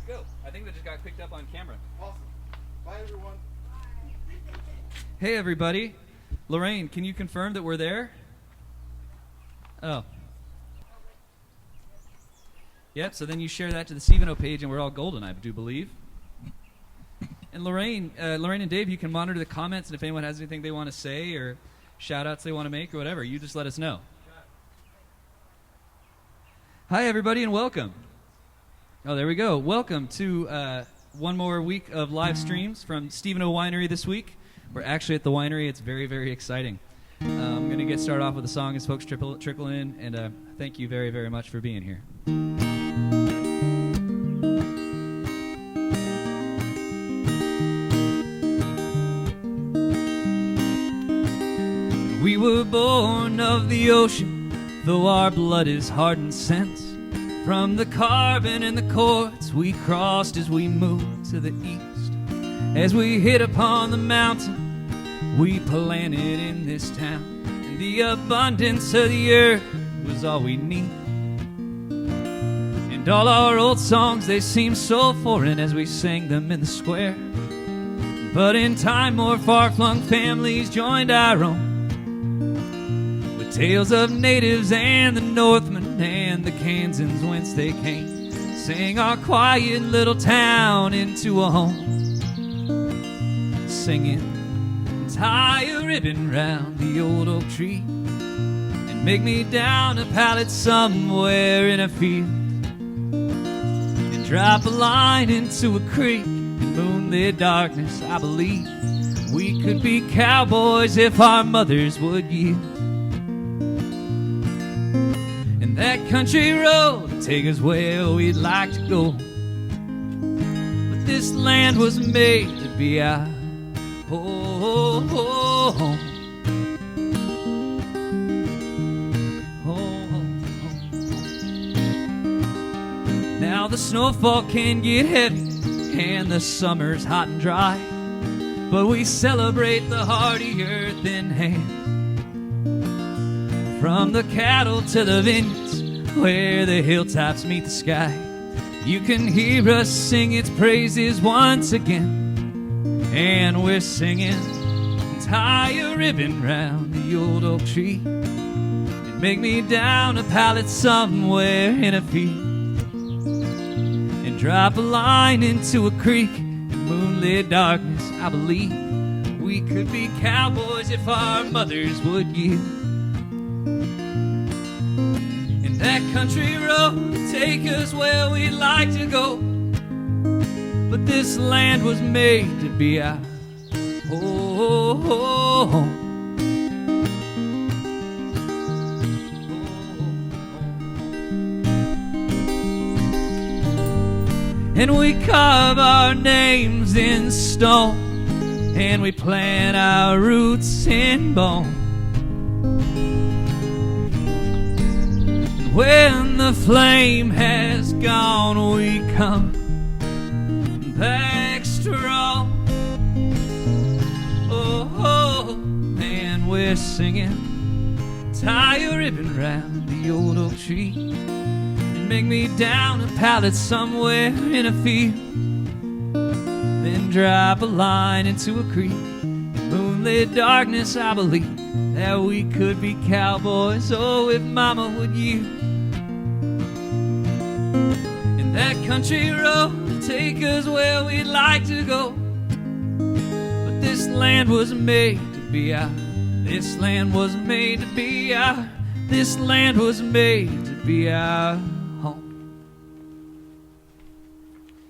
go. I think they just got picked up on camera. Awesome. Bye, everyone. Hey, everybody. Lorraine, can you confirm that we're there? Oh. Yep, so then you share that to the Stevenot page, and we're all golden, I do believe. And Lorraine and Dave, you can monitor the comments, and if anyone has anything they want to say or shout-outs they want to make or whatever, you just let us know. Hi, everybody, and welcome. Oh, there we go. Welcome to one more week of live streams from Stevenot Winery this week. We're actually at the winery. It's very, very exciting. I'm going to get started off with a song as folks trickle in, and thank you very, very much for being here. We were born of the ocean, though our blood is hardened since. From the carbon and the quartz we crossed as we moved to the east. As we hit upon the mountain, we planted in this town. And the abundance of the earth was all we need. And all our old songs, they seem so foreign as we sang them in the square. But in time, more far-flung families joined our own. Tales of natives and the Northmen and the Kansans whence they came, sang our quiet little town into a home. Singing, tie a ribbon round the old oak tree and make me down a pallet somewhere in a field, and drop a line into a creek in moonlit darkness. I believe we could be cowboys if our mothers would yield. That country road would take us where we'd like to go. But this land was made to be our home. Now the snowfall can get heavy and the summer's hot and dry, but we celebrate the hardy earth in hand. From the cattle to the vineyards, where the hilltops meet the sky, you can hear us sing its praises once again. And we're singing, tie a ribbon round the old oak tree and make me down a pallet somewhere in a field, and drop a line into a creek in moonlit darkness. I believe we could be cowboys if our mothers would yield. That country road would take us where we'd like to go, but this land was made to be our home. And we carve our names in stone, and we plant our roots in bone. When the flame has gone, we come back strong. Oh, and we're singing, tie a ribbon round the old oak tree and make me down a pallet somewhere in a field, then drop a line into a creek in moonlit darkness. I believe that we could be cowboys, oh, if mama would yield. That country road will take us where we'd like to go, but this land was made to be our, this land was made to be our, this land was made to be our home.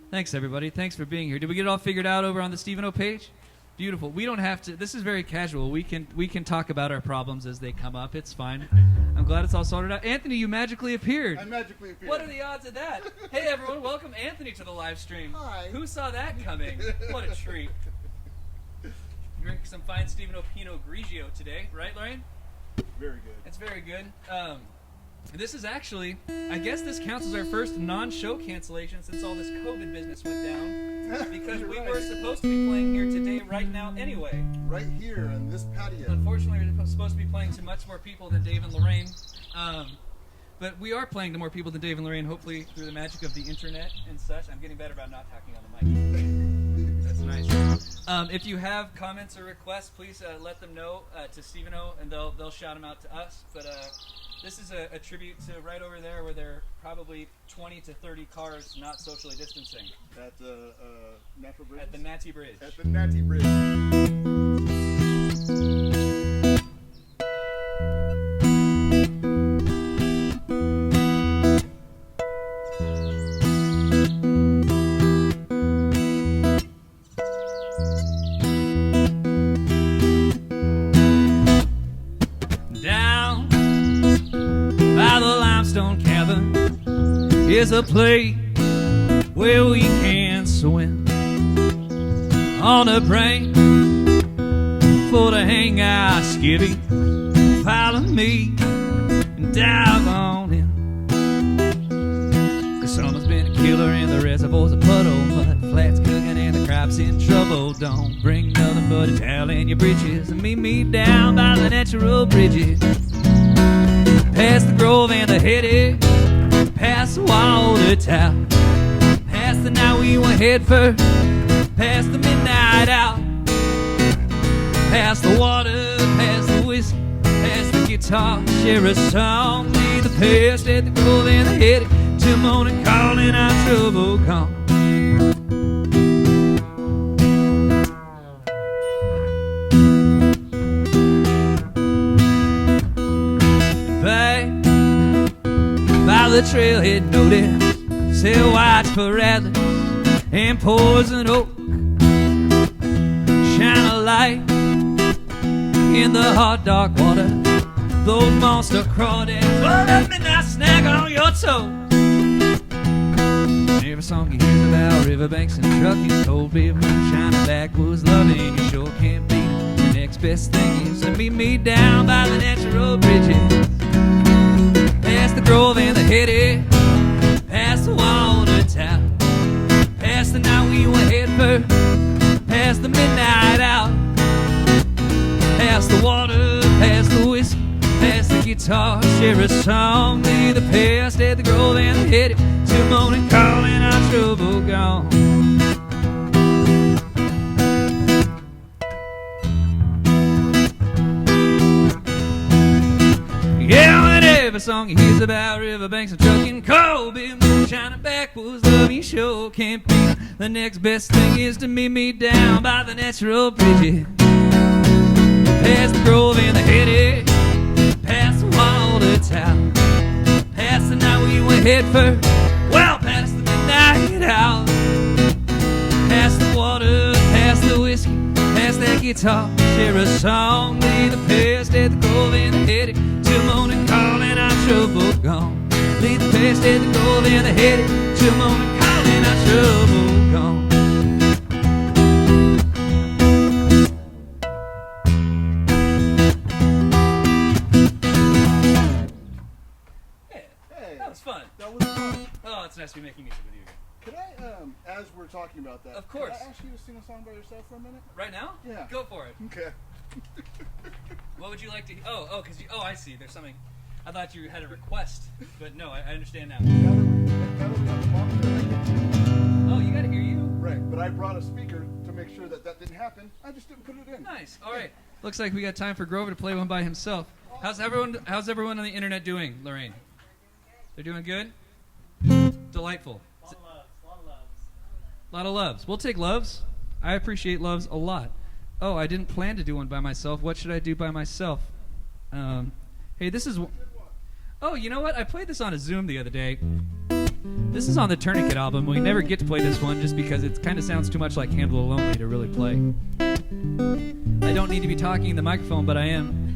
Thanks, everybody. Thanks for being here. Did we get it all figured out over on the Stevenot page? Beautiful. We don't have to, this is very casual. We can talk about our problems as they come up. It's fine. I'm glad it's all sorted out. Anthony, you magically appeared. I magically appeared. What are the odds of that? Hey, everyone, welcome Anthony to the live stream. Hi. Who saw that coming? What a treat. Drink some fine Stevenot Pinot Grigio today, right, Lorraine? Very good. It's very good. This is actually, I guess this counts as our first non-show cancellation since all this COVID business went down. Because we were supposed to be playing here today, right now, anyway. Right here on this patio. Unfortunately, we're supposed to be playing to much more people than Dave and Lorraine. But we are playing to more people than Dave and Lorraine, hopefully through the magic of the internet and such. I'm getting better about not talking on the mic. That's nice. If you have comments or requests, please let them know to Stevenot, and they'll shout them out to us. But this is a tribute to right over there where there are probably 20 to 30 cars not socially distancing. At the Natural Bridge? At the Natty Bridge. At the Natty Bridge. Down by the limestone cabin is a place where we can swim on a brink for to hang our skivvy. Follow me and dive on in. The summer's been a killer and the reservoir's a puddle, mud flats cooking and the crops in trouble. Don't bring nothing but a towel and your britches, and meet me down by the natural bridges. Past the grove and the headache, past the water tower, past the night we went head first, past the midnight out, past the water, past the whiskey, past the guitar. Share a song, leave the past at the grove and the headache, till morning calling our trouble gone. By the trailhead notice, sell whites for rattlers and poison oak. Shine a light in the hot dark water, those monster crawdads, oh, that midnight snack on your toes. Every song you hear about riverbanks and trucking, cold beer, moonshine and backwoods loving, you sure can't beat it. The next best thing is to meet me down by the natural bridges. Past the grove and the headache, past the water tower, past the night we went head first, past the midnight out, past the water, past the whiskey, past the guitar. Share a song, leave the past at the grove and the headache, till morning calling our trouble gone. Yeah, every song he hears about riverbanks and trucking, cold beer, moonshine and backwoods love, you sure can't beat. The next best thing is to meet me down by the natural bridges. Past the grove and the headache, past the water tower, past the night we went head first, well, past the midnight out, past the water, past the whiskey, past that guitar. Share a song, leave the past at the grove and the headache, till morning calling our trouble gone. Leave the past at the grove and the headache, till morning calling our trouble gone. Hey, That was fun. that was fun. Oh, it's nice to be making music with you again. Could I, as we're talking about that, Of course. could I ask you to sing a song by yourself for a minute? Right now? Yeah. Go for it. Okay. What would you like to? Oh, I see. There's something. I thought you had a request, but no, I understand now. Now that we have the monitor, I can- Oh, you got to hear you. Right, but I brought a speaker to make sure that that didn't happen. I just didn't put it in. Nice. All right. Looks like we got time for Grover to play one by himself. How's everyone on the internet doing, Lorraine? They're doing good? Delightful. A lot of loves. A lot of loves. We'll take loves. I appreciate loves a lot. Oh, I didn't plan to do one by myself. What should I do by myself? Hey, this is... Oh, you know what? I played this on a Zoom the other day. This is on the Tourniquet album. We never get to play this one just because it kind of sounds too much like Handle It Lonely to really play. I don't need to be talking in the microphone, but I am.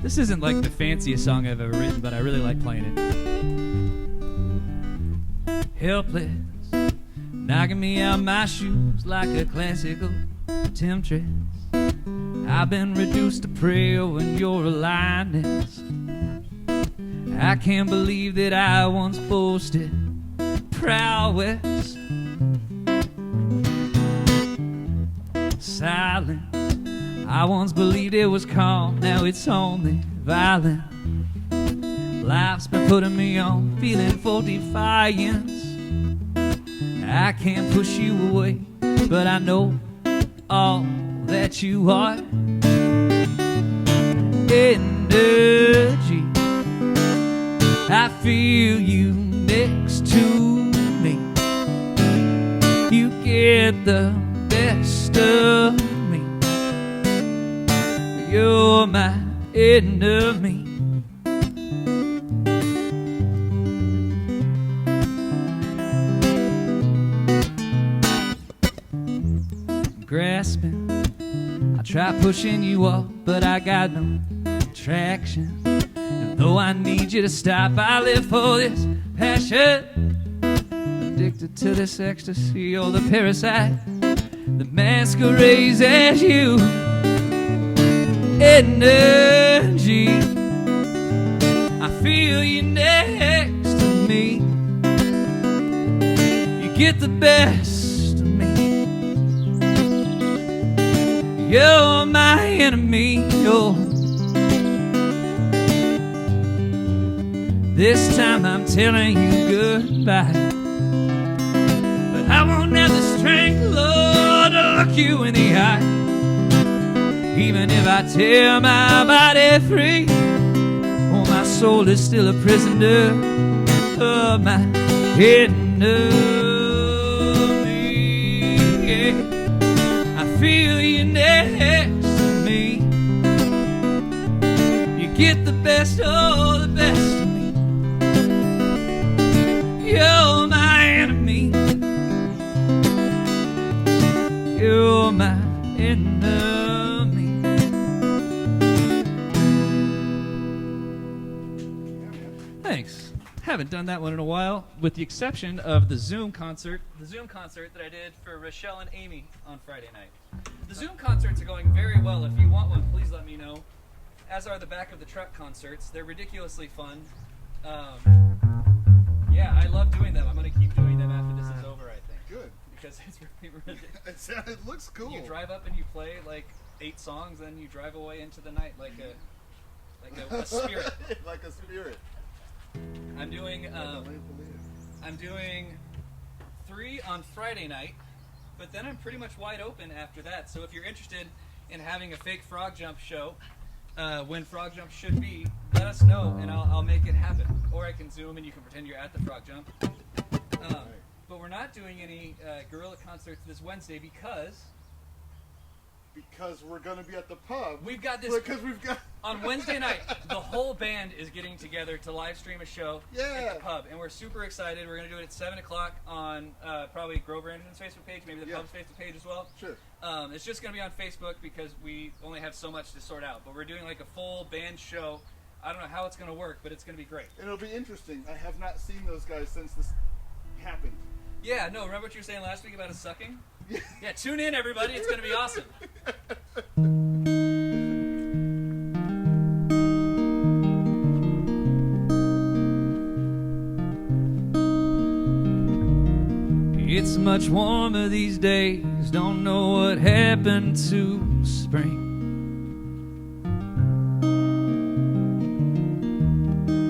This isn't like the fanciest song I've ever written, but I really like playing it. Helpless, knocking me out my shoes like a classical temptress. I've been reduced to prey when you're a lioness. I can't believe that I once boasted prowess. Silence, I once believed it was calm, now it's only violent. Life's been putting me on, feeling full defiance. I can't push you away, but I know all that you are. Energy, I feel you next to me. You get the best of me. You're my enemy. Grasping, I try pushing you off, but I got no traction. And though I need you to stop, I live for this passion. Addicted to this ecstasy, you're the parasite that masquerades as you. Energy, I feel you next to me. You get the best of me. You're my enemy. You're. This time I'm telling you goodbye, but I won't have the strength, Lord, to look you in the eye. Even if I tear my body free, oh, my soul is still a prisoner of my enemy. Yeah. I feel you next to me. You get the best, oh, the best of me. You're my enemy. You're my enemy. Thanks. Haven't done that one in a while, with the exception of the Zoom concert that I did for Rochelle and Amy on Friday night. The Zoom concerts are going very well. If you want one, please let me know. As are the Back of the Truck concerts. They're ridiculously fun. Yeah, I love doing them. I'm going to keep doing them after this is over, I think. Good. Because it's really ridiculous. It looks cool. You drive up and you play like 8 songs, then you drive away into the night like a spirit. Like a spirit. I'm doing 3 on Friday night, but then I'm pretty much wide open after that. So if you're interested in having a fake frog jump show, when frog jump should be, let us know and I'll make it happen. Or I can Zoom and you can pretend you're at the frog jump. But we're not doing any guerrilla concerts this Wednesday because we're going to be at the pub. We've got this. Because we've got on Wednesday night, the whole band is getting together to live stream a show at the pub, and we're super excited. We're going to do it at 7 o'clock on probably Grover Anderson's Facebook page, maybe the pub's Facebook page as well. Sure. It's just going to be on Facebook because we only have so much to sort out. But we're doing like a full band show. I don't know how it's going to work, but it's going to be great. And it'll be interesting. I have not seen those guys since this happened. Yeah, no, remember what you were saying last week about us sucking? Yeah, tune in, everybody. It's going to be awesome. It's much warmer these days. Don't know what happened to spring.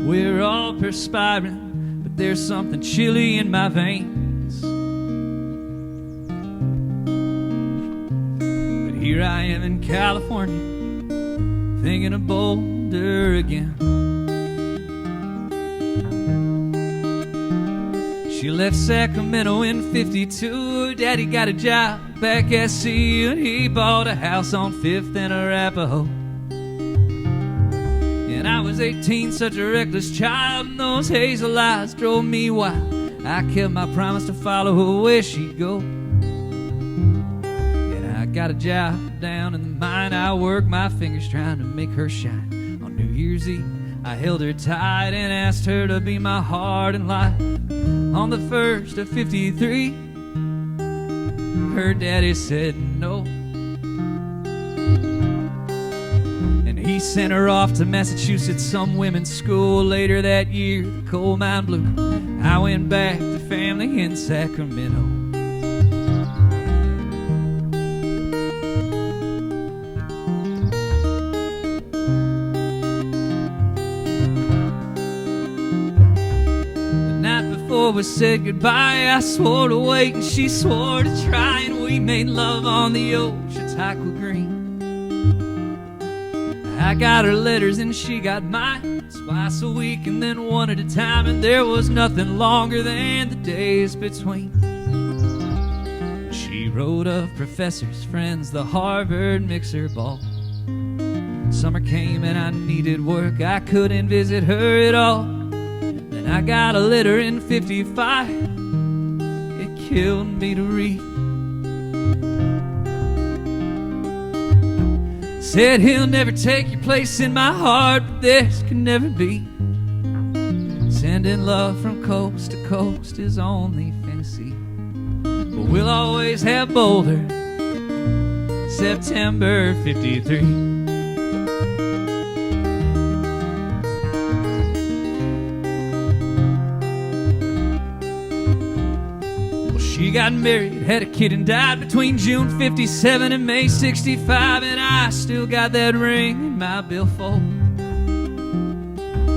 We're all perspiring, but there's something chilly in my veins. Here I am in California, thinking of Boulder again. She left Sacramento in 52. Daddy got a job back at sea, and he bought a house on 5th and Arapahoe. And I was 18, such a reckless child, and those hazel eyes drove me wild. I kept my promise to follow her where she'd go. Got a job down in the mine. I worked my fingers trying to make her shine. On New Year's Eve, I held her tight and asked her to be my heart and life. On the 1st of 53, her daddy said no. And he sent her off to Massachusetts, some women's school. Later that year, the coal mine blew. I went back to family in Sacramento. before we said goodbye. I swore to wait and she swore to try, and we made love on the old Chautauqua Green. I got her letters and she got mine, twice a week and then one at a time, and there was nothing longer than the days between. She wrote of professors, friends, the Harvard mixer ball. Summer came and I needed work, I couldn't visit her at all. Then I got a letter in 55, it killed me to read. Said he'll never take your place in my heart, but this could never be. Sending love from coast to coast is only fantasy, but we'll always have Boulder, September 53. She got married, had a kid, and died between June 57 and May 65, and I still got that ring in my billfold.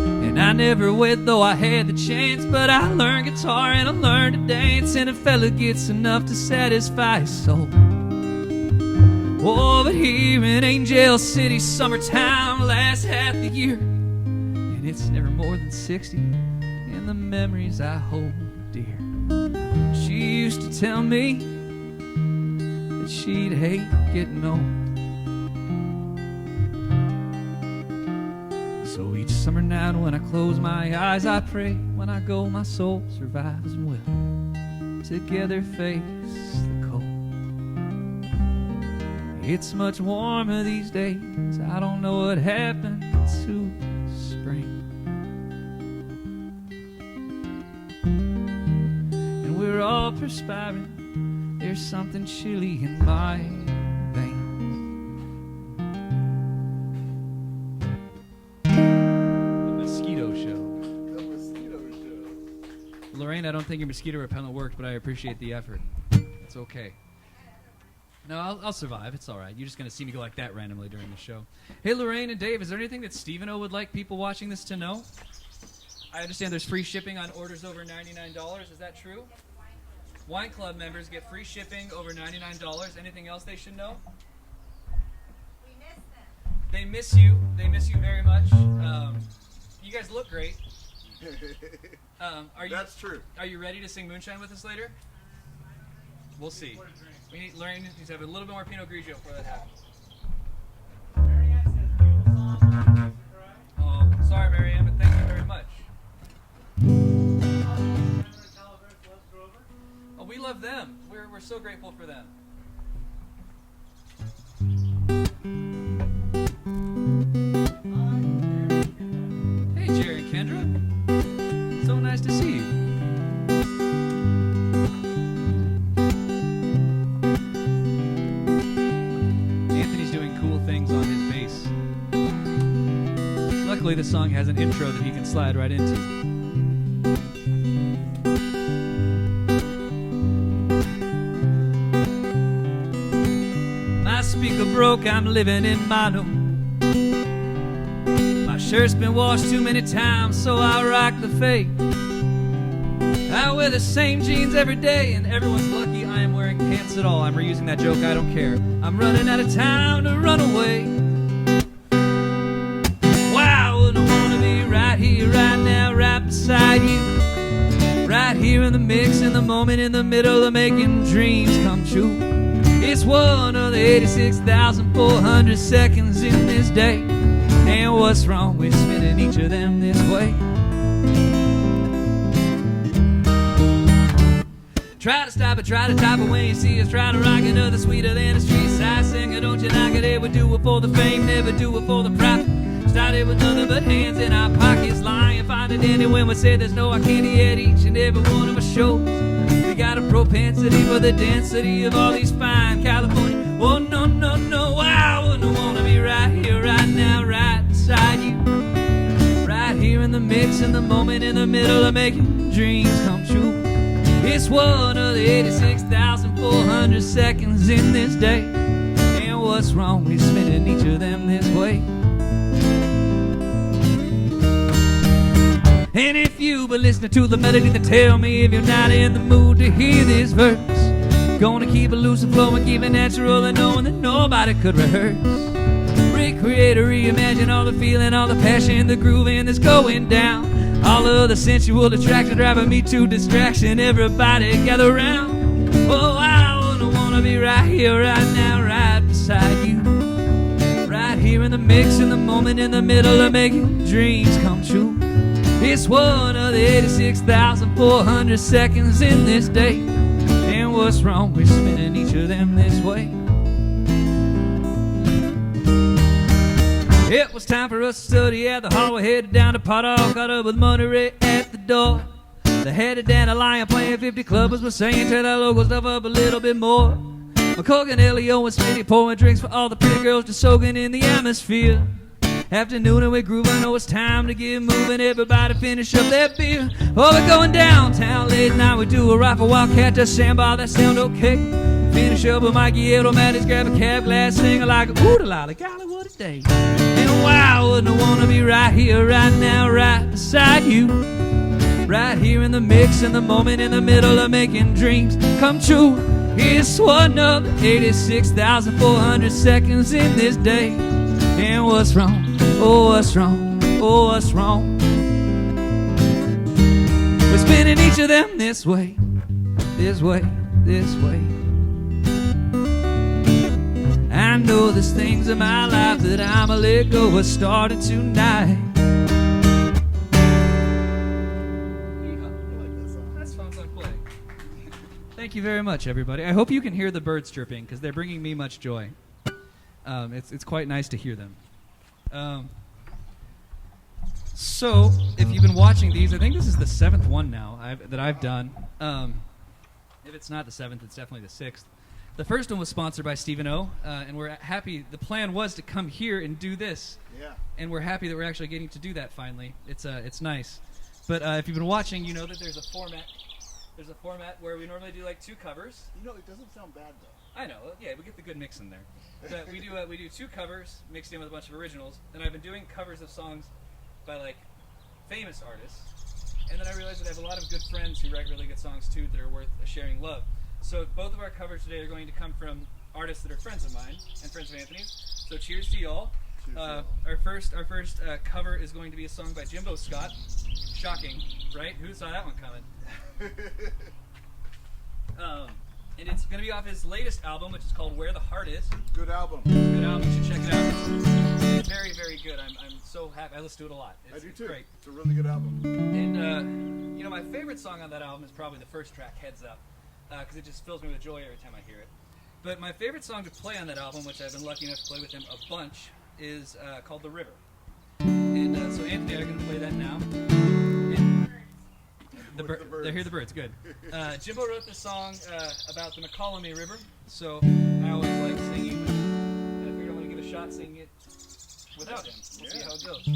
And I never wed, though I had the chance, but I learned guitar and I learned to dance, and a fella gets enough to satisfy his soul. Oh, but here in Angel City, summertime lasts half the year, and it's never more than 60 in the memories I hold dear. She used to tell me that she'd hate getting old, so each summer night when I close my eyes, I pray when I go my soul survives and will together face the cold. It's much warmer these days, I don't know what happened to spring. We're all perspiring, there's something chilly in my veins. The Mosquito Show. The Mosquito Show. Lorraine, I don't think your mosquito repellent worked, but I appreciate the effort. It's okay. No, I'll survive. It's all right. You're just going to see me go like that randomly during the show. Hey, Lorraine and Dave, is there anything that Stevenot would like people watching this to know? I understand there's free shipping on orders over $99. Is that true? Wine Club members get free shipping over $99. Anything else they should know? We miss them. They miss you. They miss you very much. You guys look great. That's true. Are you ready to sing Moonshine with us later? We'll see. We need Lorraine needs to have a little bit more Pinot Grigio before that happens. Oh, sorry, Marianne, but thank you very much. Oh, we love them. We're so grateful for them. Hey, Jerry and Kendra. So nice to see you. Anthony's doing cool things on his bass. Luckily, the song has an intro that he can slide right into. Speaker broke, I'm living in mono. My shirt's been washed too many times, so I rock the fake. I wear the same jeans every day, and everyone's lucky I am wearing pants at all. I'm reusing that joke, I don't care. I'm running out of time to run away. Wow, I wouldn't wanna be right here, right now, right beside you. Right here in the mix, in the moment, in the middle of making dreams come true. It's one of the 86,400 seconds in this day. And what's wrong with spending each of them this way? Try to stop it, try to top it when you see us. Try to rock another sweeter than a street side singer. Don't you like it? Ever do it for the fame, never do it for the profit. Started with nothing but hands in our pockets, lying. Find it anywhere we say there's no I can't at each and every one of our shows. We got a propensity for the density of all these fine California. Oh, no, no, no, I wouldn't want to be right here, right now, right beside you. Right here in the mix, in the moment, in the middle of making dreams come true. It's one of the 86,400 seconds in this day. And what's wrong with spending each of them this way? And if you were listening to the melody, then tell me if you're not in the mood to hear this verse. Gonna keep it loose and flowing, keep it natural and knowing that nobody could rehearse. Recreate or reimagine all the feeling, all the passion, the grooving that's going down. All of the sensual attraction driving me to distraction. Everybody gather round. Oh, I wanna be right here, right now, right beside you. Right here in the mix, in the moment, in the middle of making dreams come true. It's one of the 86,400 seconds in this day. And what's wrong with spinning each of them this way? It was time for us to study at the hall. We headed down to Pothall, caught up with Winery at the door. The headed dandelion playing 50 clubbers was saying, turn that local stuff up a little bit more. McCook and Elio and Smitty pouring drinks for all the pretty girls just soaking in the atmosphere. Afternoon and we're grooving, know it's time to get moving. Everybody finish up their beer. Oh, we're going downtown late night. We do a rifle, wildcat, just sandbar, that sound okay. Finish up with Mikey Edelman, grab a cab glass, sing like a ooh-la-la, golly, what a day. And wow, wouldn't I want to be right here, right now, right beside you. Right here in the mix, in the moment, in the middle of making dreams come true. It's one of the 86,400 seconds in this day. And what's wrong? Oh, what's wrong? Oh, what's wrong? We're spinning each of them this way, this way, this way. I know there's things in my life that I'ma let go of starting tonight. That's fun to play. Thank you very much, everybody. I hope you can hear the birds chirping because they're bringing me much joy. It's quite nice to hear them. So, if you've been watching these, I think this is the 7th one now that I've done. If it's not the 7th, it's definitely the 6th. The first one was sponsored by Stevenot, and we're happy. The plan was to come here and do this, and we're happy that we're actually getting to do that finally. It's nice. But if you've been watching, you know that there's a format. There's a format where we normally do like 2 covers. You know, it doesn't sound bad though. I know. Yeah, we get the good mix in there. But we do 2 covers mixed in with a bunch of originals, and I've been doing covers of songs by like famous artists. And then I realized that I have a lot of good friends who write really good songs too that are worth sharing love. So both of our covers today are going to come from artists that are friends of mine and friends of Anthony's. So cheers to y'all. Our first cover is going to be a song by Jimbo Scott. Shocking, right? Who saw that one coming? And it's going to be off his latest album, which is called Where the Heart Is. Good album. Good album. You should check it out. It's very, very good. I'm so happy. I listen to it a lot. I do too. It's great. It's a really good album. And, you know, my favorite song on that album is probably the first track, Heads Up, because it just fills me with joy every time I hear it. But my favorite song to play on that album, which I've been lucky enough to play with him a bunch, is called The River. And so Anthony, I'm going to play that now. They hear the birds, good. Jimbo wrote this song about the McCollum River, so I always like singing, and I figured I'm going to give a shot singing it without him. We'll see how it goes.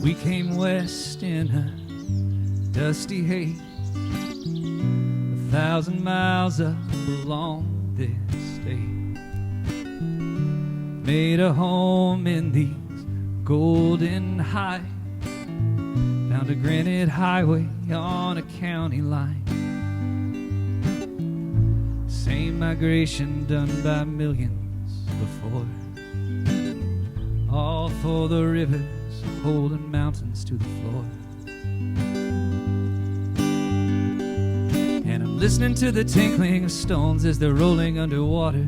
We came west in a dusty haze, 1,000 miles up along this state. Made a home in these golden heights, found a granite highway on a county line. Same migration done by millions before, all for the rivers holding mountains to the floor. And I'm listening to the tinkling of stones as they're rolling underwater,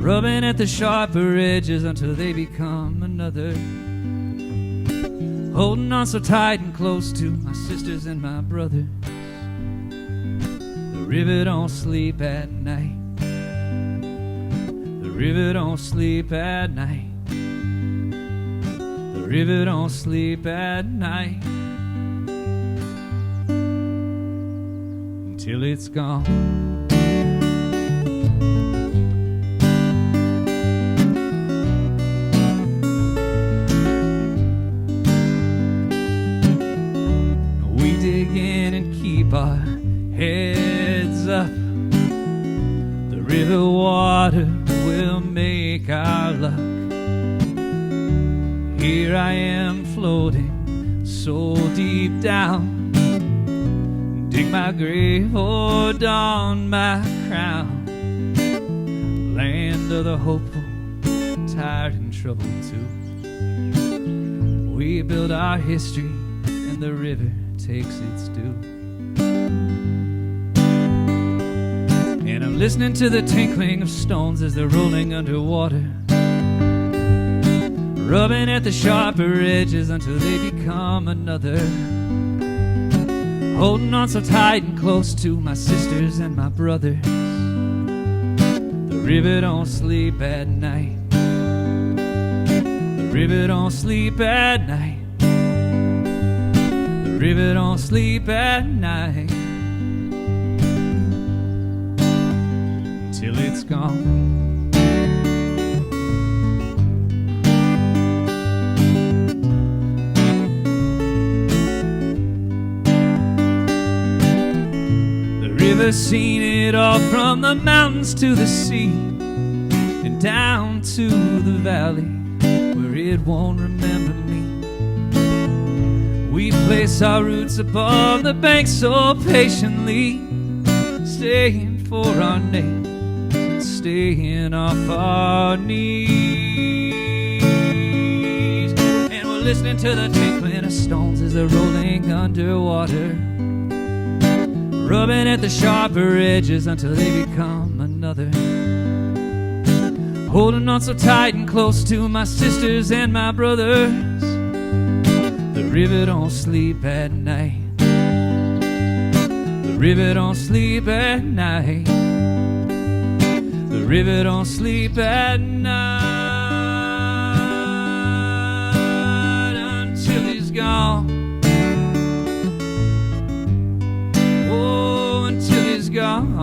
rubbing at the sharper edges until they become another. Holding on so tight and close to my sisters and my brothers. The river don't sleep at night. The river don't sleep at night. The river don't sleep at night until it's gone. up, the river water will make our luck. Here I am floating so deep down, dig my grave or don my crown. Land of the hopeful, tired and troubled too. We build our history and the river takes its due. And I'm listening to the tinkling of stones as they're rolling underwater, rubbing at the sharper edges until they become another. Holding on so tight and close to my sisters and my brothers. The river don't sleep at night. The river don't sleep at night. The river don't sleep at night till it's gone. The river's seen it all from the mountains to the sea and down to the valley where it won't remember me. We place our roots above the bank so patiently, staying for our names and staying off our knees. And we're listening to the tinkling of stones as they're rolling underwater, rubbing at the sharper edges until they become another. Holding on so tight and close to my sisters and my brothers. The river don't sleep at night. The river don't sleep at night. The river don't sleep at night until he's gone. Oh, until he's gone.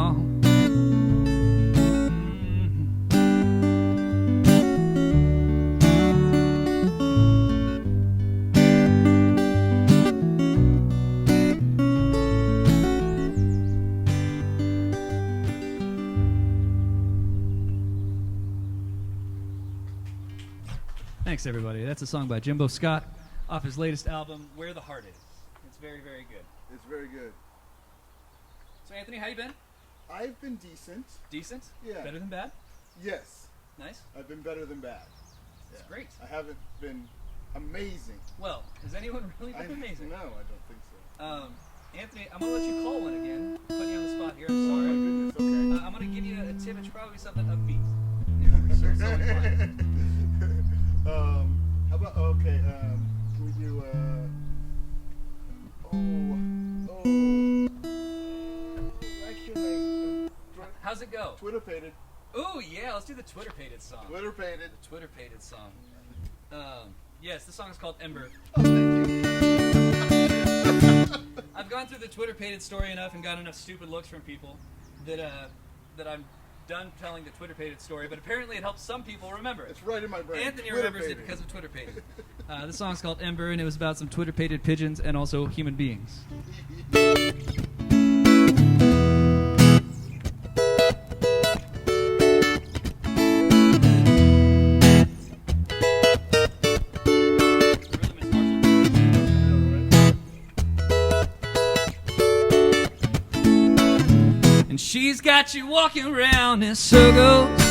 Thanks, everybody. That's a song by Jimbo Scott off his latest album, Where the Heart Is. It's very, very good. It's very good. So, Anthony, how you been? I've been decent. Decent? Yeah. Better than bad? Yes. Nice. I've been better than bad. That's Yeah. great. I haven't been amazing. Well, has anyone really been amazing? No, I don't think so. Anthony, I'm going to let you call one again. Putting you on the spot here. I'm Oh my sorry. goodness, okay. I'm going to give you a tip. It should probably be something upbeat. So it's only fine. How about, okay, can we do, How's it go? Twitter-pated. Ooh, yeah, let's do the Twitter-pated song. Twitter-pated. The Twitter-pated song. Yes, the song is called Ember. Oh, thank you. I've gone through the Twitter-pated story enough and got enough stupid looks from people that I'm done telling the Twitter-pated story, but apparently it helps some people remember it. It's right in my brain. Anthony remembers it because of Twitter-pated. The song's called Ember, and it was about some Twitter-pated pigeons and also human beings. And she's got you walking around in circles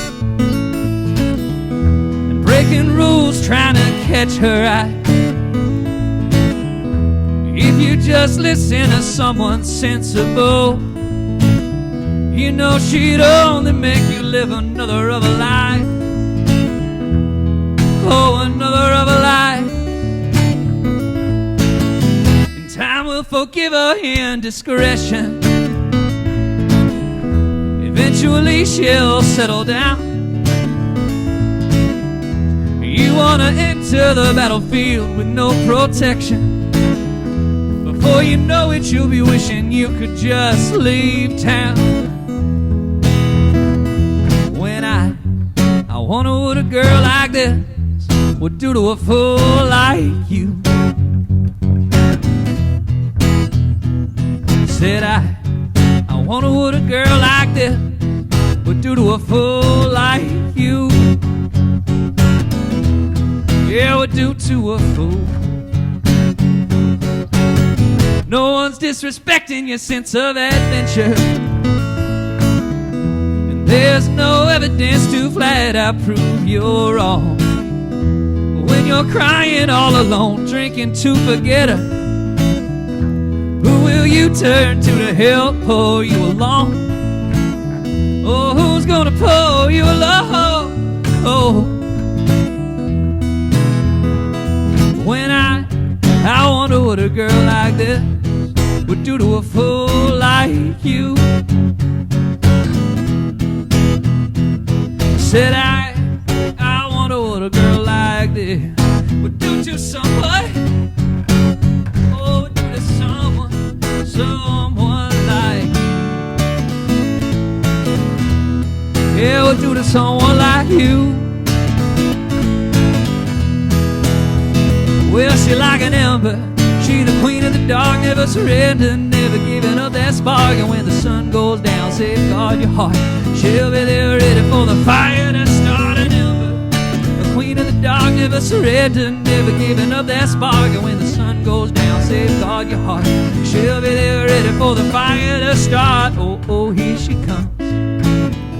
and breaking rules trying to catch her eye. If you just listen to someone sensible, you know she'd only make you live another of a life. Oh, another of a life. And time will forgive her indiscretion. Eventually she'll settle down. You wanna enter the battlefield with no protection. Before you know it, you'll be wishing you could just leave town. When I wonder what a girl like this would do to a fool like you. Said I wonder what a girl like this would do to a fool like you. Yeah, would do to a fool. No one's disrespecting your sense of adventure, and there's no evidence to flat out prove you're wrong. When you're crying all alone, drinking to forget her, who will you turn to help pull you along? Oh, who's gonna pull you along? Oh, when I wonder what a girl like this would do to a fool like you. Said I wonder what a girl like this would do to someone. Oh, would do to someone like you. Yeah, would do to someone like you. Well, she like an ember, she the queen of the dark, never surrender, never giving up that spark. And when the sun goes down, safeguard your heart. She'll be there ready for the fire to start. An ember, the queen of the dark, never surrender, never giving up that spark. And when the sun goes down, safeguard your heart. She'll be there ready for the fire to start. Oh, oh, here she comes.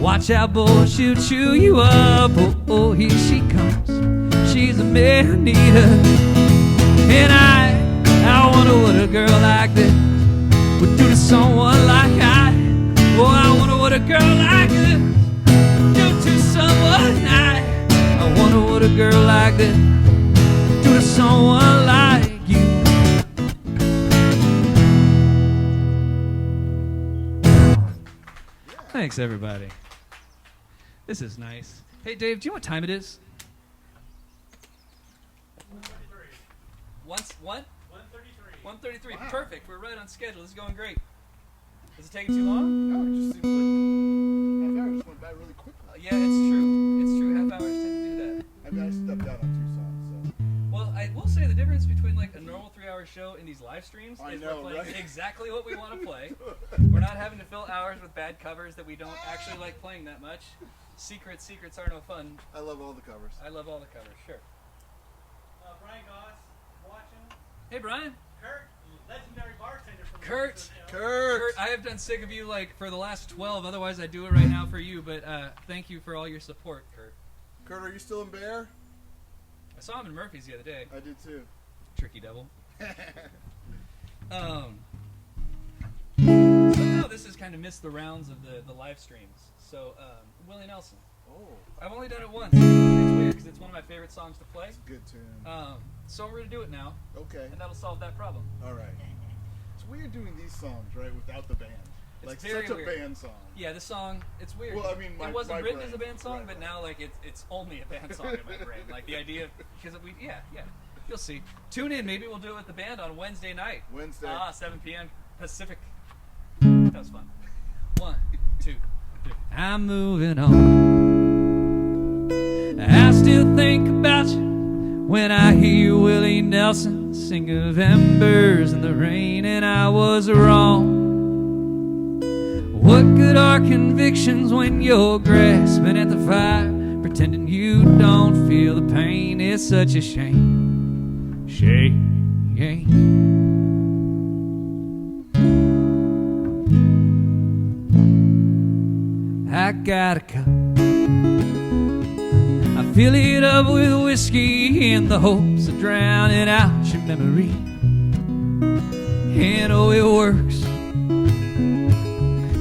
Watch out, boy, she'll chew you up. Oh, oh, here she comes. She's a man-eater. And I wonder what a girl like this would do to someone like I. Oh, I wonder what a girl like this would do to someone I wonder what a girl like this would do to someone like you. Thanks, everybody. This is nice. Hey, Dave, do you know what time it is? What? 1:33. Wow. Perfect. We're right on schedule. This is going great. Is it taking too long? No, it just seems like half hour just went by really quickly. Yeah, it's true. It's true. Half hours tend to do that. I mean, I stepped out on 2 songs, so. Well, I will say the difference between like a normal 3-hour show and these live streams is know, we're playing right? exactly what we want to play. We're not having to fill hours with bad covers that we don't actually like playing that much. Secrets are no fun. I love all the covers. I love all the covers. Sure. Brian Goss, watching. Hey, Brian. Kurt, legendary bartender from Kurt, Kurt! I have done Sick of You like for the last 12. Otherwise, I do it right now for you. But thank you for all your support, Kurt. Kurt, are you still in Bear? I saw him in Murphy's the other day. I did too. Tricky devil. Somehow this has kind of missed the rounds of the live streams. So Willie Nelson. Oh, I've only done it once. It's weird because it's one of my favorite songs to play. good tune. So we're gonna do it now, Okay. and that'll solve that problem. All right. It's weird doing these songs, right, without the band. It's Like very such a weird. band song. Yeah, this song, it's weird. Well, I mean, it wasn't my written brain. as a band song, Right, but right. now like it's only a band song in my brain. Like the idea, because yeah, you'll see. Tune in. Maybe we'll do it with the band on Wednesday night. Wednesday. 7 p.m. Pacific. That was fun. 1, 2, 3. I'm moving on. I still think about you when I hear Willie Nelson sing of embers in the rain, and I was wrong. What good are convictions when you're grasping at the fire, pretending you don't feel the pain? It's such a shame. Shame. I got a cup, I fill it up with whiskey in the hopes of drowning out your memory. And oh, it works,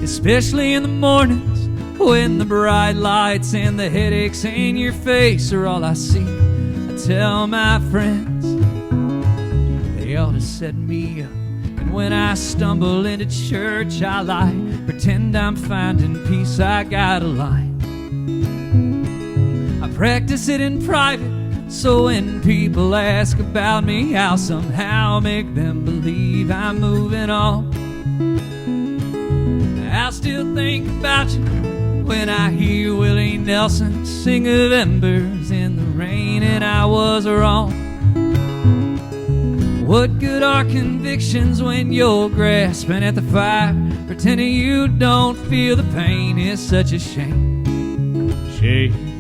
especially in the mornings when the bright lights and the headaches in your face are all I see. I tell my friends they ought to set me up, and when I stumble into church I lie, pretend I'm finding peace. I got a line, I practice it in private, so when people ask about me I'll somehow make them believe I'm moving on. I'll still think about you when I hear Willie Nelson sing of embers in the rain, and I was wrong. What good are convictions when you're grasping at the fire, Pretending you don't feel the pain is such a shame. Shame.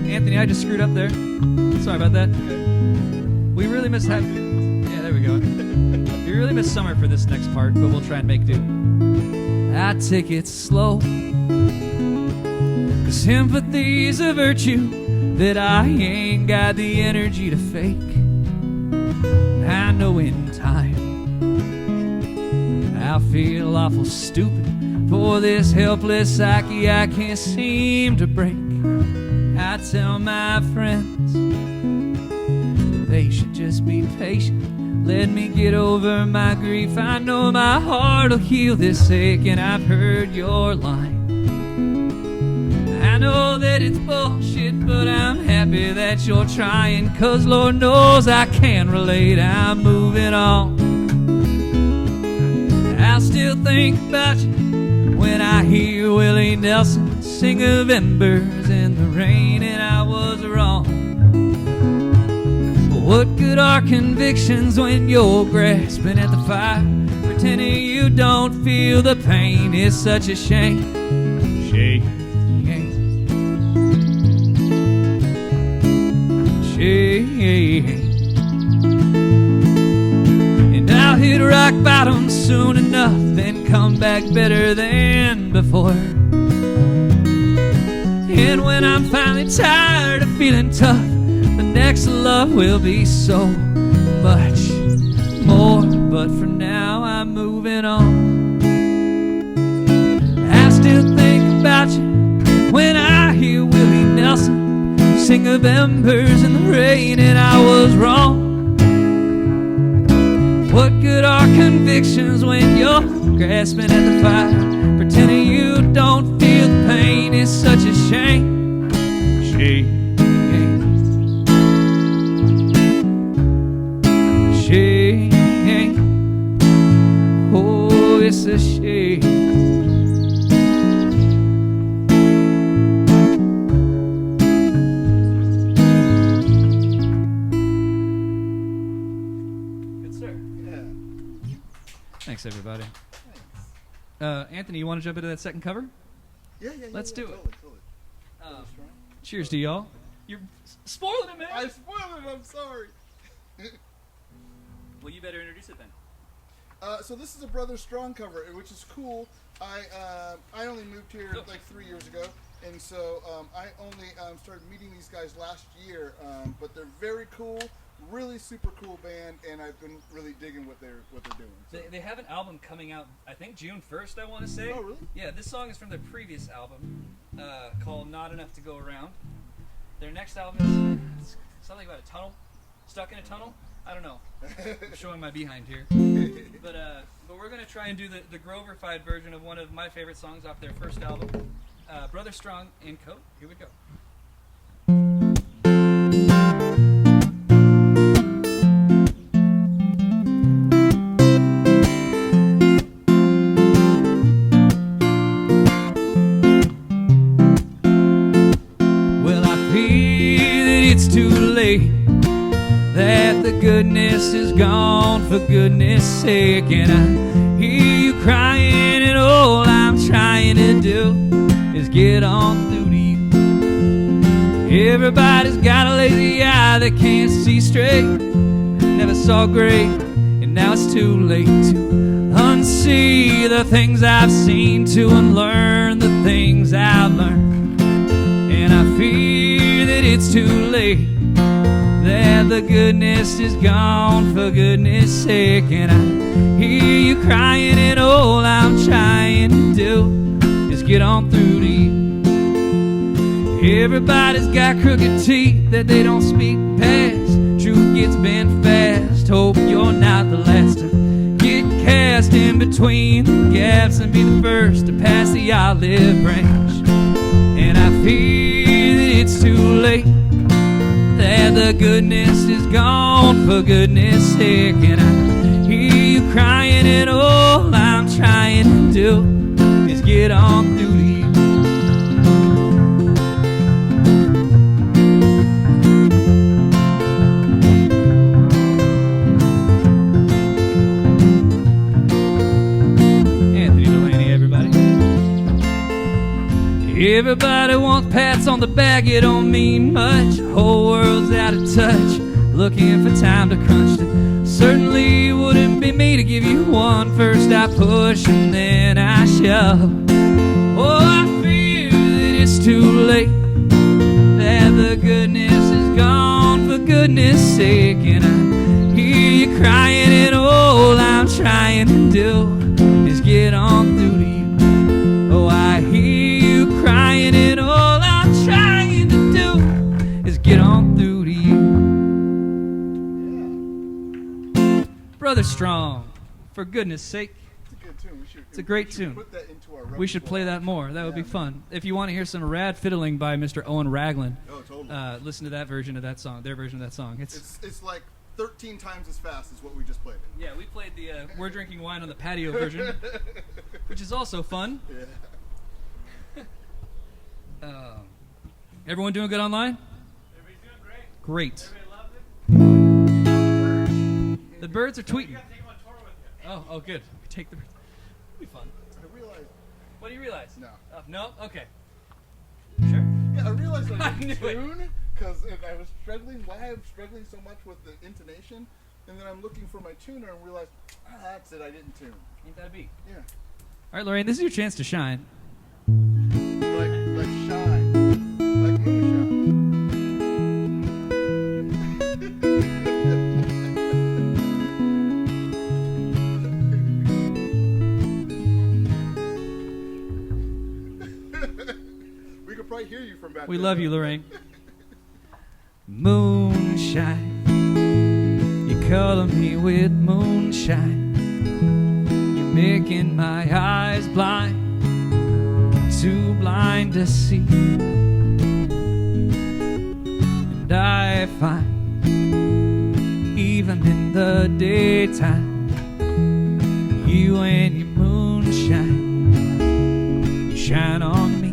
Anthony, I just screwed up there. Sorry about that. We really miss yeah, there we go. We really miss summer for this next part, but we'll try and make do. I take it slow, 'cause sympathy's a virtue that I ain't got the energy to fake. I know in time I'll feel awful stupid for this helpless psyche I can't seem to break. I tell my friends they should just be patient, let me get over my grief. I know my heart will heal this ache, and I've heard your line. I know that it's bullshit, but I'm happy that you're trying, 'cause Lord knows I can relate. I'm moving on. I still think about you when I hear Willie Nelson sing of embers in the rain, and I was wrong. But what good are convictions when you're grasping at the fire? Pretending you don't feel the pain is such a shame. Shame. And I'll hit rock bottom soon enough, then come back better than before. And when I'm finally tired of feeling tough, the next love will be so much more. But for now I'm moving on. I still think about you when I hear Willie Nelson sing of embers in the rain, and I was wrong. What good are convictions when you're grasping at the fire? Pretending you don't feel the pain is such a shame. Shame. Shame. Oh, it's a shame. Thanks, everybody. Thanks. Anthony, you want to jump into that second cover? Yeah. Let's do it. Totally. Cheers to y'all. You're spoiling it, man. I spoiled it. I'm sorry. Well, you better introduce it then. So this is a Brother Strong cover, which is cool. I only moved here like 3 years ago, and so I only started meeting these guys last year. But they're very cool. Really super cool band, and I've been really digging what they're doing. So. They have an album coming out, I think June 1st, I want to say. Oh, really? Yeah, this song is from their previous album called Not Enough to Go Around. Their next album is something about a tunnel. Stuck in a tunnel? I don't know. I'm showing my behind here. But we're going to try and do the Grover-fied version of one of my favorite songs off their first album, Brother Strong and Co. Here we go. That the goodness is gone, for goodness sake. And I hear you crying, and all I'm trying to do is get on through to you. Everybody's got a lazy eye that can't see straight. Never saw great, and now it's too late to unsee the things I've seen, to unlearn the things I've learned. And I fear that it's too late, that the goodness is gone, for goodness sake. And I hear you crying, and all I'm trying to do is get on through to you. Everybody's got crooked teeth that they don't speak past. Truth gets bent fast. Hope you're not the last to get cast in between the gaps and be the first to pass the olive branch. And I fear that it's too late, that the goodness is gone, for goodness sake. And I hear you crying, and all I'm trying to do is get on through to you. Everybody wants pats on the back, it don't mean much. Whole world's out of touch, looking for time to crunch it. Certainly wouldn't be me to give you one. First I push and then I shove. Oh, I feel that it's too late, that the goodness is gone for goodness sake. And I hear you crying, and all I'm trying to do is get on through to you. Oh, I hear you crying, and all I'm trying to do is get on through to you. Brother Strong, for goodness sake. It's a good tune. It's a great tune. Put that into our We should play that more. That would be fun. If you want to hear some rad fiddling by Mr. Owen Raglan, listen to that version of that song, their version of that song. It's like 13 times as fast as what we just played. Yeah, we played the We're Drinking Wine on the Patio version, which is also fun. Yeah. Everyone doing good online? Everybody's doing great. Great. Everybody loves it. The birds are You tweeting. got to take them on tour with you. Oh, good. Take the birds. It'll be fun. I realized. What do you realize? No. No? Okay. Sure. Yeah, I realized I I didn't knew it. tune because I was struggling. Why I'm struggling so much with the intonation, and then I'm looking for my tuner and realized that's it. I didn't tune. Ain't that a beat? Yeah. All right, Lorraine, this is your chance to shine. Like shine, like moonshine. We could probably hear you from back We there. love you, Lorraine. Moonshine, you color me with moonshine. You're making my eyes blind, too blind to see. And I find, even in the daytime, you and your moonshine, you shine on me.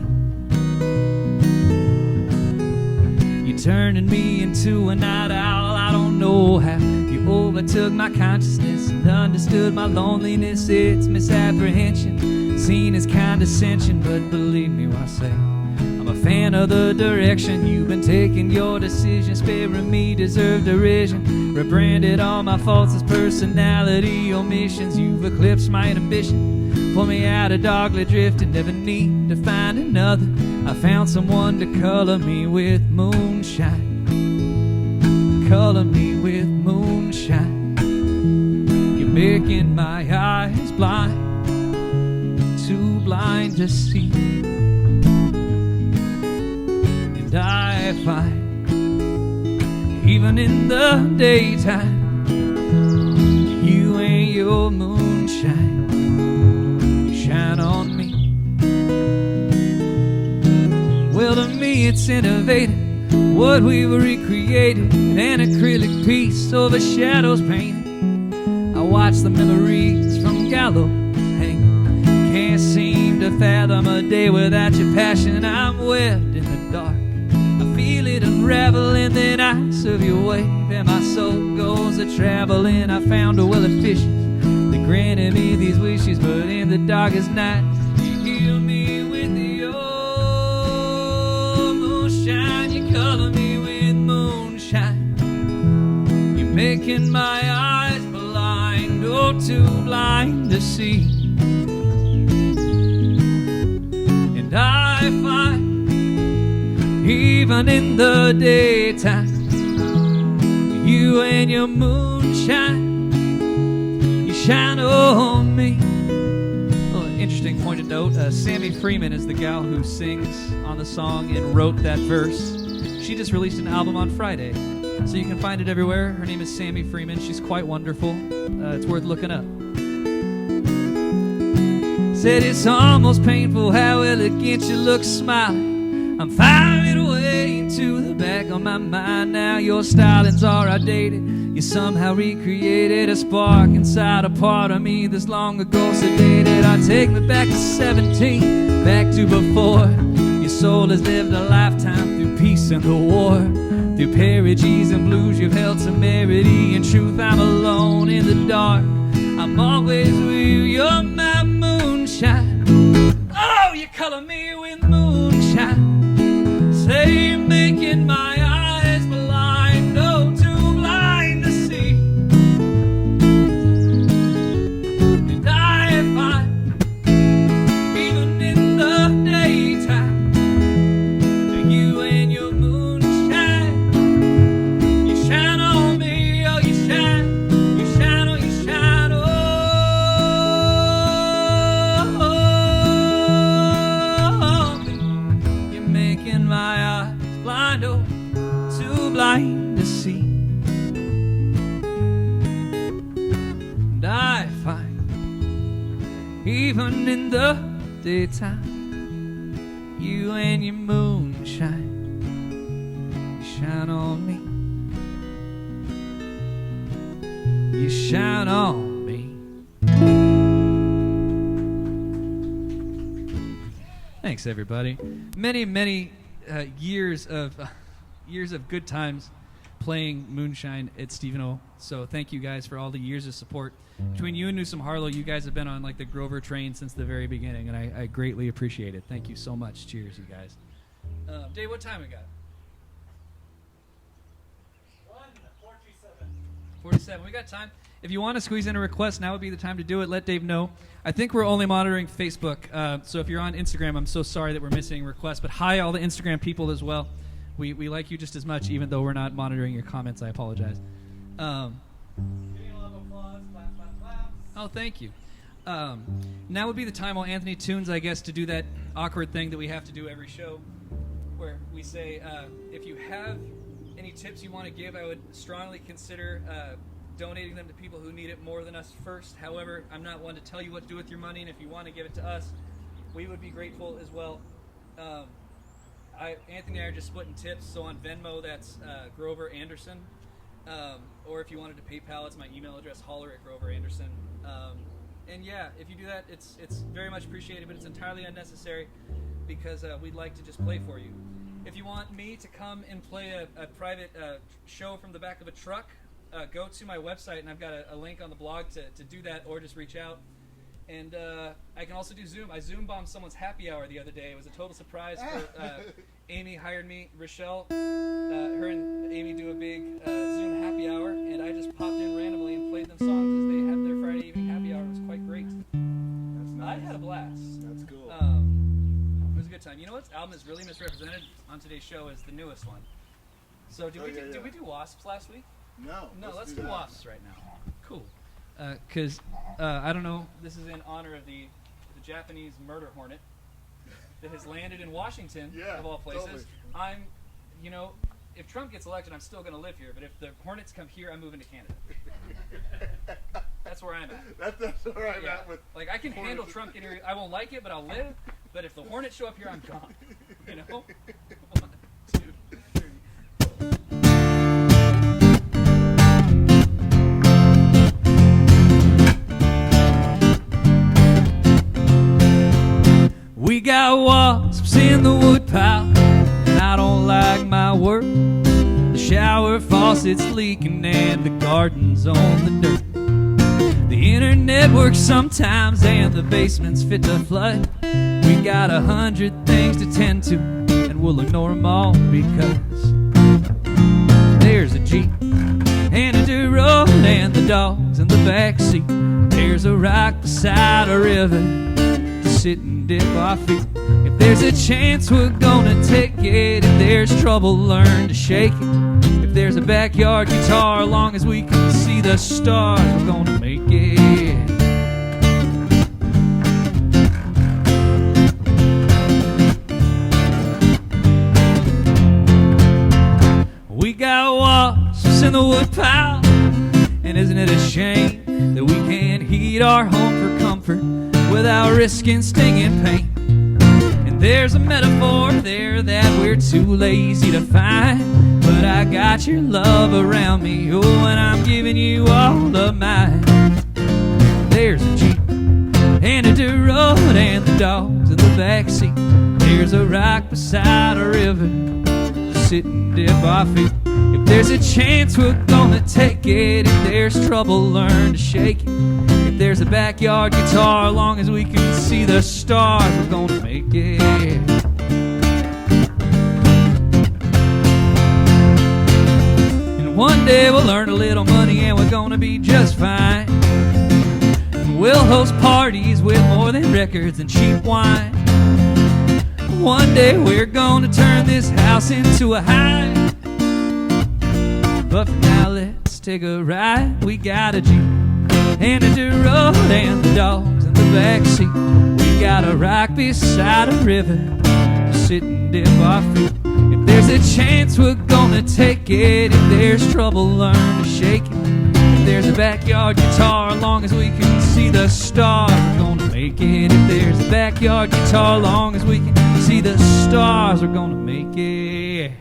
You're turning me into a night owl, I don't know how. You overtook my consciousness and understood my loneliness. It's misapprehension, seen as condescension, but believe me when I say I'm a fan of the direction you've been taking. Your decision sparing me deserve derision. Rebranded all my faults as personality omissions. You've eclipsed my ambition, pull me out of dogleg drift and never need to find another. I found someone to color me with moonshine. Color me with moonshine. You're making my eyes blind, too blind to see. And I find, even in the daytime, you and your moonshine, you shine on me. Well, to me it's innovative, what we've recreated, an acrylic piece over shadows painted. I watch the memories from gallows hanging. Can't seem to fathom a day without your passion. I'm webbed in the dark, I feel it unravel, and then I serve your wave, and my soul goes a-traveling. I found a well of fishes that granted me these wishes, but in the darkest night you heal me with your moonshine. You color me with moonshine. You're making my eyes blind, oh, too blind to see. And I find, even in the daytime, you and your moonshine, you shine on me. Oh, interesting point of note, Sammy Freeman is the gal who sings on the song and wrote that verse. She just released an album on Friday, so you can find it everywhere. Her name is Sammy Freeman. She's quite wonderful. It's worth looking up. Said it's almost painful how elegant you look smiling. I'm firing away into the back of my mind now. Your stylings are outdated. You somehow recreated a spark inside a part of me that's long ago sedated. I take me back to 17, back to before. Your soul has lived a lifetime through peace and the war. Through periges and blues you've held temerity. In truth I'm alone in the dark, I'm always with you. You're my moonshine. Oh, you color me with moonshine. even in the daytime. You and your moonshine, you shine on me. You shine on me. Thanks, everybody. Many years of good times playing moonshine at Stevenot. So thank you guys for all the years of support. Between you and Newsom Harlow, you guys have been on like the Grover train since the very beginning, and I greatly appreciate it. Thank you so much. Cheers, you guys. Dave, what time we got? 47. We got time. If you want to squeeze in a request, now would be the time to do it. Let Dave know. I think we're only monitoring Facebook, so if you're on Instagram, I'm so sorry that we're missing requests. But hi, all the Instagram people as well. We like you just as much, even though we're not monitoring your comments. I apologize. Getting a lot of applause. Clap, clap, clap. Oh, thank you. Now would be the time while Anthony tunes, I guess, to do that awkward thing that we have to do every show, where we say, if you have any tips you want to give, I would strongly consider donating them to people who need it more than us first. However, I'm not one to tell you what to do with your money, and if you want to give it to us, we would be grateful as well. Anthony and I are just splitting tips, so on Venmo, that's Grover Anderson. Or if you wanted to PayPal, it's my email address, holler@GroverAnderson. And yeah, if you do that, it's very much appreciated, but it's entirely unnecessary because we'd like to just play for you. If you want me to come and play a private show from the back of a truck, go to my website, and I've got a link on the blog to do that, or just reach out. And I can also do Zoom. I Zoom bombed someone's happy hour the other day. It was a total surprise. Amy hired me. Rochelle, her and Amy do a big Zoom happy hour, and I just popped in randomly and played them songs as they had their Friday evening happy hour. It was quite great. That's nice. I had a blast. That's cool. It was a good time. You know what album is really misrepresented on today's show is the newest one. So did we do Wasps last week? No. Let's do Wasps right now. Cool. Because I don't know, this is in honor of the Japanese murder hornet that has landed in Washington, of all places. Totally. If Trump gets elected, I'm still going to live here, but if the hornets come here, I'm moving to Canada. That's where I'm at. That's where I'm at with. Like, I can handle Trump getting here. I won't like it, but I'll live. But if the hornets show up here, I'm gone. You know? 1, 2, 3. We got wasps in the woodpile, and I don't like my work. The shower faucet's leaking and the garden's on the dirt. The internet works sometimes and the basement's fit to flood. We got 100 things to tend to, and we'll ignore them all because there's a Jeep and a dirt road and the dogs in the backseat. There's a rock beside a river to sit and dip our feet. If there's a chance, we're gonna take it. If there's trouble, learn to shake it. If there's a backyard guitar, long as we can see the stars, we're gonna make it. We got wasps in the woodpile, and isn't it a shame that we can't heat our home for comfort without risking stinging pain? And there's a metaphor there that we're too lazy to find, but I got your love around me, oh, and I'm giving you all of mine. There's a Jeep and a dirt road and the dogs in the backseat. There's a rock beside a river to sit and dip our feet. If there's a chance, we're gonna take it. If there's trouble, learn to shake it. If there's a backyard guitar, long as we can see the stars, we're gonna make it. And one day we'll earn a little money and we're gonna be just fine. And we'll host parties with more than records and cheap wine. One day we're gonna turn this house into a hive. But for now, let's take a ride. We got a Jeep and a dirt road and the dogs in the backseat. We got a rock beside a river to sit and dip our feet. If there's a chance, we're gonna take it. If there's trouble, learn to shake it. If if there's a backyard guitar, as long as we can see the stars, we're gonna make it. If there's a backyard guitar, as long as we can see the stars, we're gonna make it.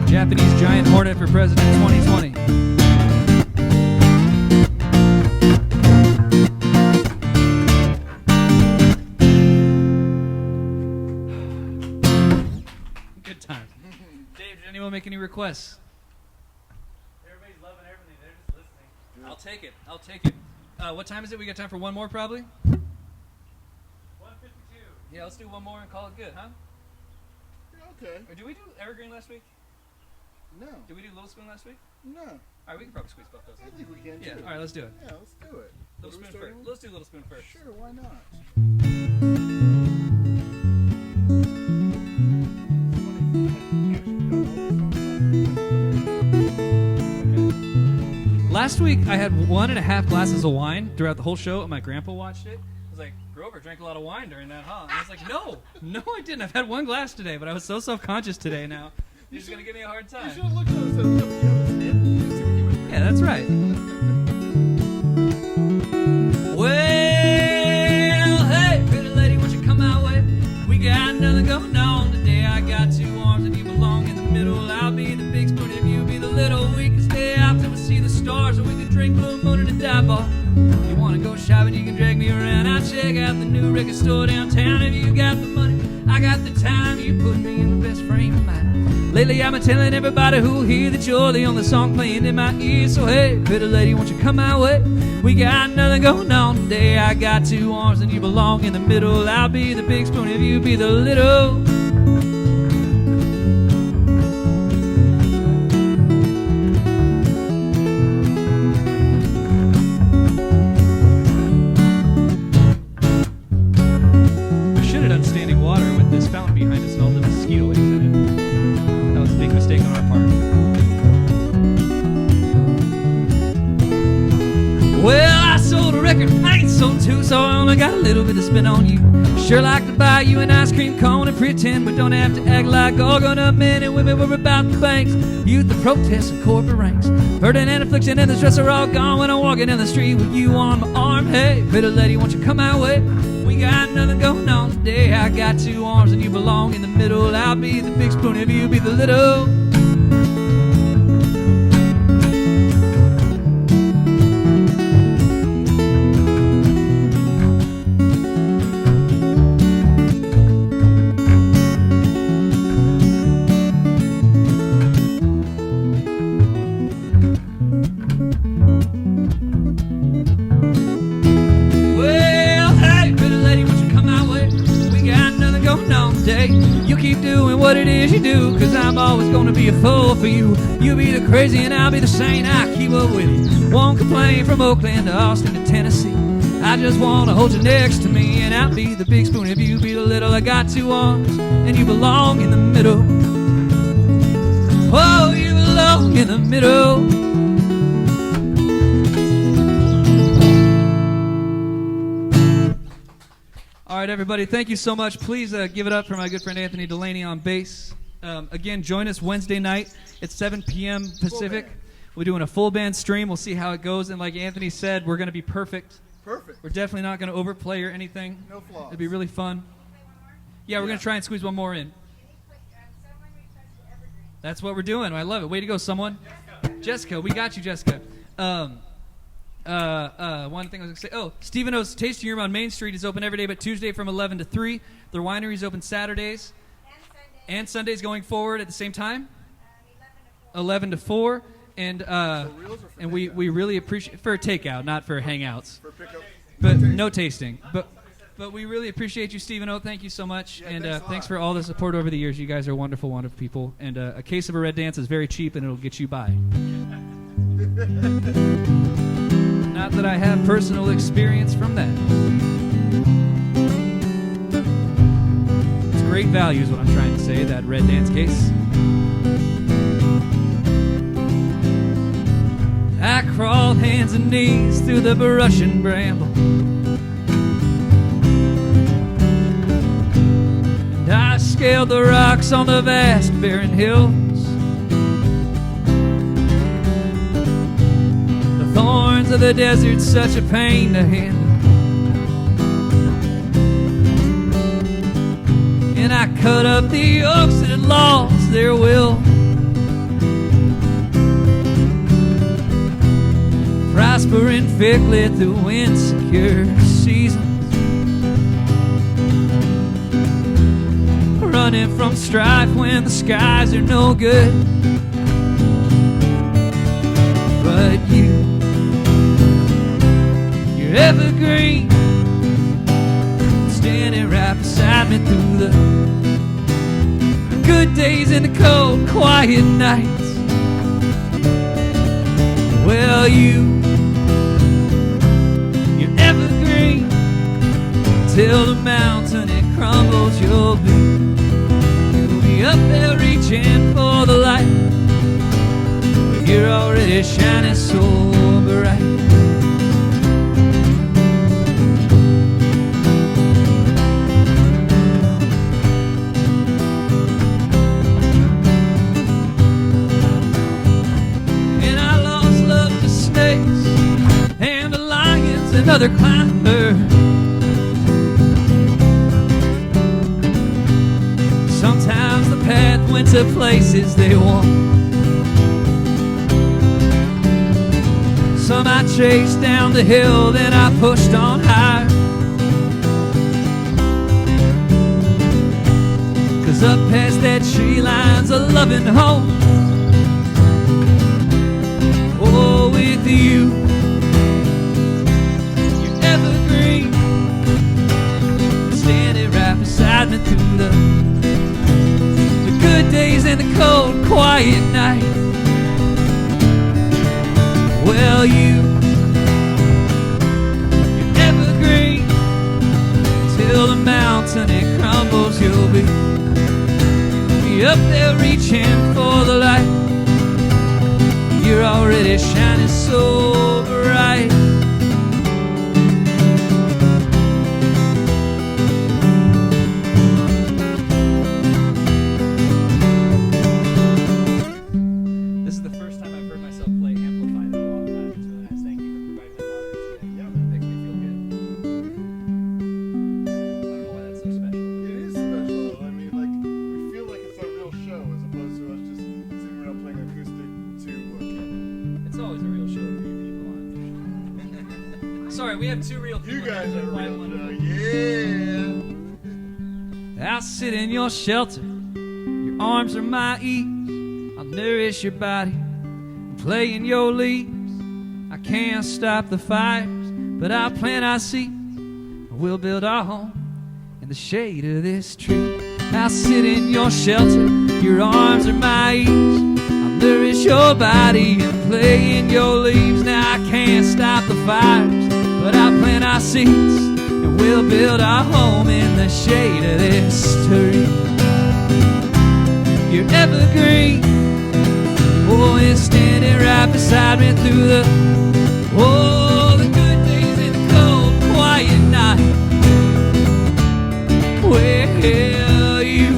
Japanese giant hornet for president 2020. Good times. Dave, did anyone make any requests? Everybody's loving everything. They're just listening. I'll take it. I'll take it. What time is it? We got time for one more, probably? 152. Yeah, let's do one more and call it good, huh? Okay. Or did we do Evergreen last week? No. Did we do Little Spoon last week? No. All right, we can probably squeeze both those I in. think we can Yeah, too. all right, let's do it. Yeah, let's do it. Little What are we Spoon starting first. with? Let's do Little Spoon first. Sure, why not? Last week, I had 1.5 glasses of wine throughout the whole show, and my grandpa watched it. I was like, Grover drank a lot of wine during that, huh? And I was like, no, I didn't. I've had one glass today, but I was so self-conscious today now. You're just going to give me a hard You time. should have looked at us and said, "Look, you haven't seen it." See what you would- Yeah, that's right. Well, hey, pretty lady, won't you come our way? We got nothing going on today. I got 2 arms and you belong in the middle. I'll be the big spoon if you be the little. We can stay out till we see the stars, or we can drink Blue Moon in a dive bar. You wanna go shopping, you can drag me around. I'll check out the new record store downtown. If you got the money, I got the time. You put me in the best frame of mind. Lately I've been telling everybody who hear that you're the only song playing in my ears. So hey, pretty lady, won't you come my way? We got nothing going on today. I got 2 arms and you belong in the middle. I'll be the big spoon if you be the little. We should have done standing water with this fountain behind us and all the mosquito eggs in it. That was a big mistake on our part. Well, I sold a record, I ain't sold 2, so I only got a little bit to spend on you. Sure like to buy you an ice cream cone and pretend we don't have to act like all grown-up men and women were about the banks. Youth, the protests, and corporate ranks. Burden and affliction and the stress are all gone when I'm walking down the street with you on my arm. Hey, pretty lady, won't you come my way? We got nothing going on today. I got 2 arms and you belong in the middle. I'll be the big spoon if you be the little. You keep doing what it is you do, 'cause I'm always gonna be a fool for you. You be the crazy and I'll be the sane. I keep up with you. Won't complain from Oakland to Austin to Tennessee. I just wanna hold you next to me, and I'll be the big spoon if you be the little. I got 2 arms and you belong in the middle. Oh, you belong in the middle. All right, everybody, thank you so much. Please give it up for my good friend Anthony Delaney on bass. Again, join us Wednesday night at 7 p.m. Pacific. We're doing a full band stream. We'll see how it goes. And like Anthony said, we're going to be perfect. Perfect. We're definitely not going to overplay or anything. No flaws. It'll be really fun. Yeah, we're going to try and squeeze one more in. That's what we're doing. I love it. Way to go, someone. Jessica, we got you, Jessica. One thing I was going to say. Oh, Stevenot's Tasting Room on Main Street is open every day but Tuesday from 11 to 3. Their winery is open Saturdays and Sundays going forward at the same time. 11 to 4. And we really appreciate for takeout, not for hangouts. For pickup. But no tasting. But we really appreciate you, Stevenot. Thank you so much. Yeah, and thanks for all the support over the years. You guys are wonderful, wonderful people. And a case of a Red Dance is very cheap, and it'll get you by. Not that I have personal experience from that. It's great value is what I'm trying to say, that Red Dance case. I crawled hands and knees through the brush and bramble, and I scaled the rocks on the vast barren hills. The thorns of the desert, such a pain to handle. And I cut up the oaks that had lost their will. Prospering figly through insecure seasons. Running from strife when the skies are no good. But you're evergreen, standing right beside me through the good days and the cold, quiet nights. Well, you're evergreen till the mountain it crumbles. You'll be up there reaching for the light, but you're already shining so bright. And I lost love to snakes and to lions and other climbers. Sometimes the path went to places they want. Some I chased down the hill, then I pushed on higher. 'Cause up past that tree line's a loving home. Oh, with you, you're evergreen, standing right beside me through the good days and the cold, quiet night. Well, you're evergreen till the mountain it crumbles. You'll be up there reaching for the light. You're already shining so bright. Sorry, we have two real people. You guys here. are real show. Yeah. I'll sit in your shelter. Your arms are my ease. I'll nourish your body and play in your leaves. I can't stop the fires, but I'll plant our seeds. We'll build our home in the shade of this tree. I'll sit in your shelter. Your arms are my ease. I'll nourish your body and play in your leaves. Now I can't stop the fires, but I'll plant our seeds, and we'll build our home in the shade of this tree. You're evergreen, oh, and standing right beside me through the, oh, the good days and the cold, quiet night. Well, you're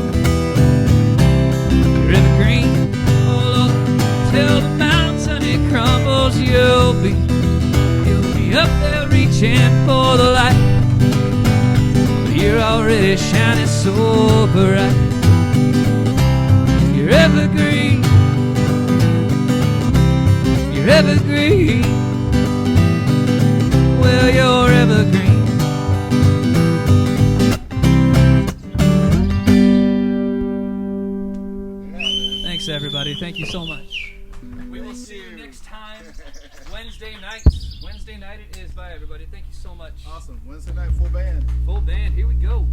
evergreen, oh Lord, till the mountain it crumbles. You'll be up there reaching for the light. You're already shining so bright. You're evergreen. You're evergreen. Well, you're evergreen. Thanks, everybody. Thank you so much. We will see you next time, Wednesday night. Wednesday night it is. Bye, everybody. Thank you so much. Awesome. Wednesday night, full band. Full band. Here we go.